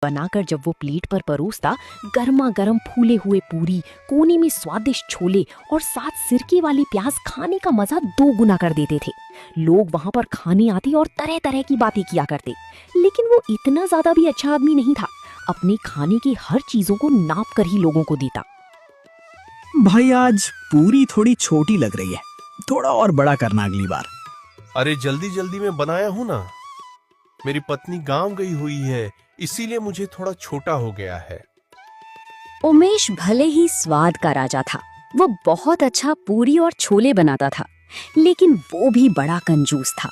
बनाकर जब वो प्लेट पर परोसता, गर्मा गर्म फूले हुए पूरी, कोने में स्वादिष्ट छोले और साथ सिरके वाली प्याज खाने का मजा 2 गुना कर देते थे। लोग वहाँ पर खाने आते और तरह तरह की बातें किया करते, लेकिन वो इतना ज्यादा भी अच्छा आदमी नहीं था। अपने खाने की हर चीजों को नाप कर ही लोगों को देता। भाई आज पूरी थोड़ी छोटी लग रही है, थोड़ा और बड़ा करना अगली बार। अरे जल्दी जल्दी में बनाया हूं ना, मेरी पत्नी गांव गई हुई है, इसीलिए मुझे थोड़ा छोटा हो गया है। उमेश भले ही स्वाद का राजा था, वो बहुत अच्छा पूरी और छोले बनाता था, लेकिन वो भी बड़ा कंजूस था।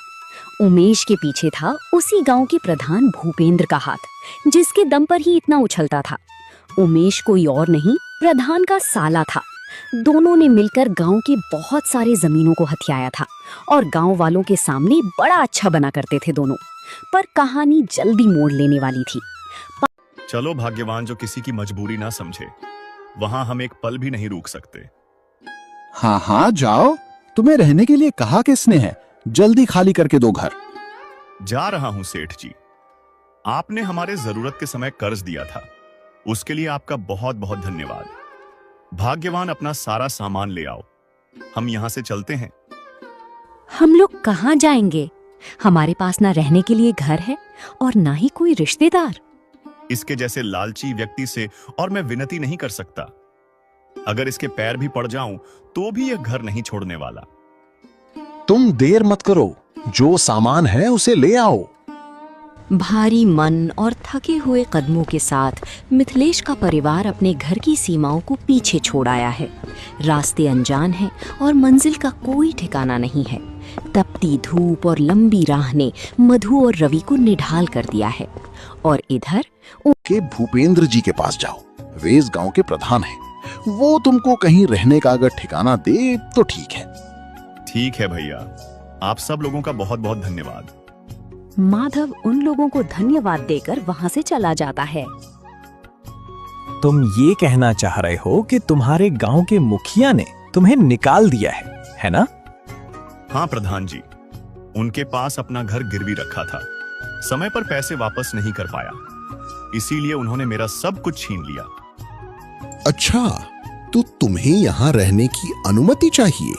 उमेश के पीछे था उसी गांव के प्रधान भूपेंद्र का हाथ, जिसके दम पर ही इतना उछलता था। उमेश कोई और नहीं, प्रधान का साला था। दोनों ने मिलकर गांव के बहुत सारे जमीनों को हथियाया था और गांव वालों के सामने बड़ा अच्छा बना करते थे दोनों। पर कहानी जल्दी मोड़ लेने वाली थी। चलो भाग्यवान जो किसी की मजबूरी ना समझे, वहां हम एक पल भी नहीं रुक सकते। हाँ हाँ जाओ, तुम्हें रहने के लिए कहा किसने है? जल्दी खाली करके दो घर। जा रहा हूं सेठ जी, आपने हमारे जरूरत के समय कर्ज दिया था, उसके लिए आपका बहुत बहुत धन्यवाद। भाग्यवान अपना सारा सामान ले आओ, हम यहां से चलते हैं। हम लोग कहाँ जाएंगे? हमारे पास ना रहने के लिए घर है और ना ही कोई रिश्तेदार। इसके जैसे लालची व्यक्ति से और मैं विनती नहीं कर सकता। अगर इसके पैर भी पड़ जाऊं तो भी यह घर नहीं छोड़ने वाला। तुम देर मत करो, जो सामान है उसे ले आओ। भारी मन और थके हुए कदमों के साथ मिथिलेश का परिवार अपने घर की सीमाओं को पीछे छोड़ आया है। रास्ते अनजान हैं और मंजिल का कोई ठिकाना नहीं है। तपती धूप और लंबी राह ने मधु और रवि को निढाल कर दिया है। और इधर के भूपेंद्र जी के पास जाओ, वे इस गांव के प्रधान हैं। वो तुमको कहीं रहने का अगर ठिकाना दे तो ठीक है। ठीक है भैया, आप सब लोगों का बहुत बहुत धन्यवाद। माधव उन लोगों को धन्यवाद देकर वहां से चला जाता है। तुम ये कहना चाह रहे हो कि तुम्हारे गांव के मुखिया ने तुम्हें निकाल दिया है ना? हाँ प्रधान जी, उनके पास अपना घर गिरवी रखा था, समय पर पैसे वापस नहीं कर पाया, इसीलिए उन्होंने मेरा सब कुछ छीन लिया। अच्छा, तो तुम्हें यहाँ रहने की अनुमति चाहिए?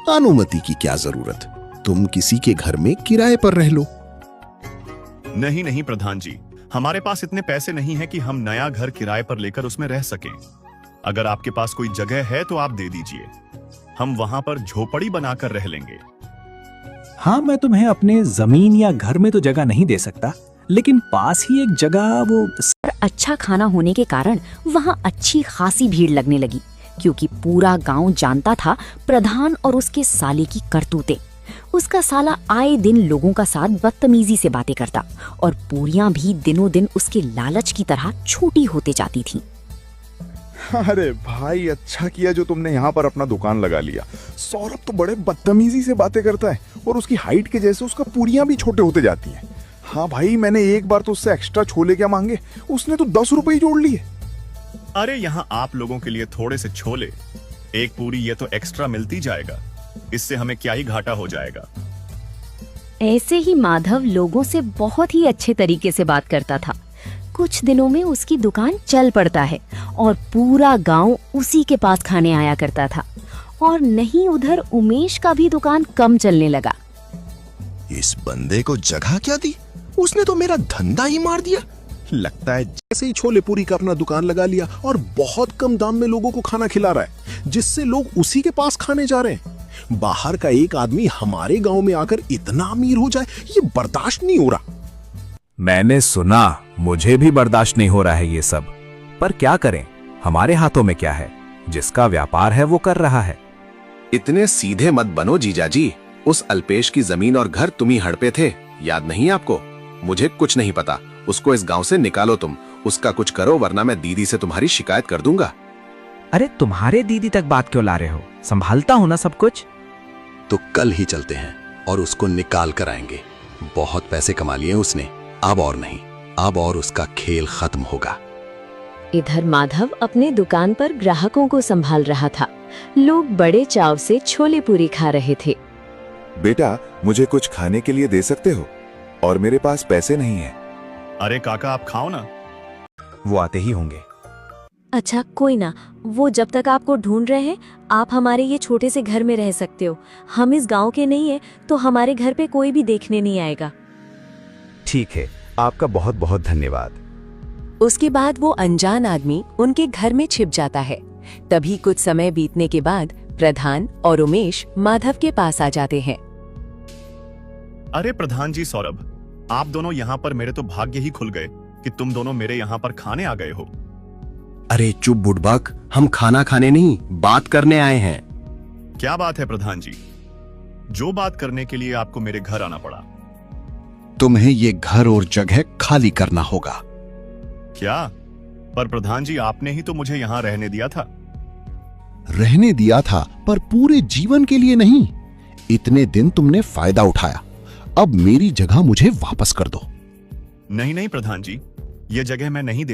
अनुमति की क्या जरूरत, तुम किसी के घर में किराए पर रह लो। नहीं नहीं प्रधान जी, हमारे पास इतने पैसे नहीं हैं कि हम नया घर किराए पर लेकर उसमें रह सकें। अगर आपके पास कोई जगह है तो आप दे दीजिए, हम वहां पर झोपड़ी बनाकर रह लेंगे। हाँ, मैं तुम्हें अपने जमीन या घर में तो जगह नहीं दे सकता, लेकिन पास ही एक जगह वो अच्छा खाना होने के कारण वहाँ अच्छी खासी भीड़ लगने लगी, क्योंकि पूरा गांव जानता था प्रधान और उसके साले की करतूतें। उसका साला आए दिन लोगों का साथ बदतमीजी से बातें करता और पूरियां भी दिनों दिन उसके लालच की तरह छोटी होते जाती थीं। अरे भाई, अच्छा किया जो तुमने यहाँ पर अपना दुकान लगा लिया। सौरभ तो बड़े बदतमीजी से बातें करता है और उसकी हाइट के जैसे उसका पूरियां भी छोटे होते जाती हैं। हाँ भाई, मैंने एक बार तो उससे एक्स्ट्रा छोले क्या मांगे, उसने तो 10 रुपए ही जोड़ लिए। अरे यहाँ आप लोगों के लिए थोड़े से छोले, एक पूरी ये तो एक्स्ट्रा मिलती जाएगा, इससे हमें क्या ही घाटा हो जाएगा। ऐसे ही माधव लोगों से बहुत ही अच्छे तरीके से बात करता था। कुछ दिनों में उसकी दुकान चल पड़ता है और पूरा गांव उसी के पास खाने आया करता था। और नहीं, उधर उमेश का भी दुकान कम चलने लगा। इस बंदे को जगह क्या दी, उसने तो मेरा धंधा ही मार दिया। लगता है जैसे ही छोले पूरी का अपना दुकान लगा लिया और बहुत कम दाम में लोगों को खाना खिला रहा है, जिससे लोग उसी के पास खाने जा रहे हैं। बाहर का एक आदमी हमारे गांव में आकर इतना अमीर हो जाए, ये बर्दाश्त नहीं हो रहा। मैंने सुना, मुझे भी बर्दाश्त नहीं हो रहा है ये सब, पर क्या करें, हमारे हाथों में क्या है, जिसका व्यापार है वो कर रहा है। इतने सीधे मत बनो जीजाजी, उस अल्पेश की जमीन और घर तुम ही हड़पे थे, याद नहीं आपको? मुझे कुछ नहीं पता, उसको इस गांव से निकालो तुम, उसका कुछ करो वरना मैं दीदी से तुम्हारी शिकायत कर दूंगा। अरे तुम्हारे दीदी तक बात क्यों ला रहे हो, संभालता हूं ना सब कुछ। तो कल ही चलते हैं और उसको निकाल कर आएंगे। बहुत पैसे कमा लिए उसने, अब और नहीं, अब और उसका खेल खत्म होगा। इधर माधव अपने दुकान पर ग्राहकों को संभाल रहा था। लोग बड़े चाव से छोले पूरी खा रहे थे। बेटा, मुझे कुछ खाने के लिए दे सकते हो? और मेरे पास पैसे नहीं है। अरे काका, आप खाओ ना, वो आते ही होंगे। अच्छा कोई ना, वो जब तक आपको ढूंढ रहे हैं आप हमारे ये छोटे से घर में रह सकते हो। हम इस गांव के नहीं है तो हमारे घर पे कोई भी देखने नहीं आएगा। ठीक है, आपका बहुत बहुत धन्यवाद। उसके बाद वो अनजान आदमी उनके घर में छिप जाता है। तभी कुछ समय बीतने के बाद प्रधान और उमेश माधव के पास आ जाते हैं। अरे प्रधान जी सौरभ, आप दोनों यहाँ पर, मेरे तो भाग्य ही खुल गए कि तुम दोनों मेरे यहाँ पर खाने आ गए हो। अरे चुप बुड़बक, हम खाना खाने नहीं बात करने आए हैं। क्या बात है प्रधान जी? जो बात करने के लिए आपको मेरे घर आना पड़ा? तुम्हें ये घर और जगह खाली करना होगा। क्या? पर प्रधान जी आपने ही तो मुझे यहाँ रहने दिया था। रहने दिया था, पर पूरे जीवन के लिए नहीं। इतने दिन तुमने फायदा उठाया, अब मेरी जगह मुझे वापस कर दो। नहीं नहीं प्रधान जी, ये जगह मैं नहीं दे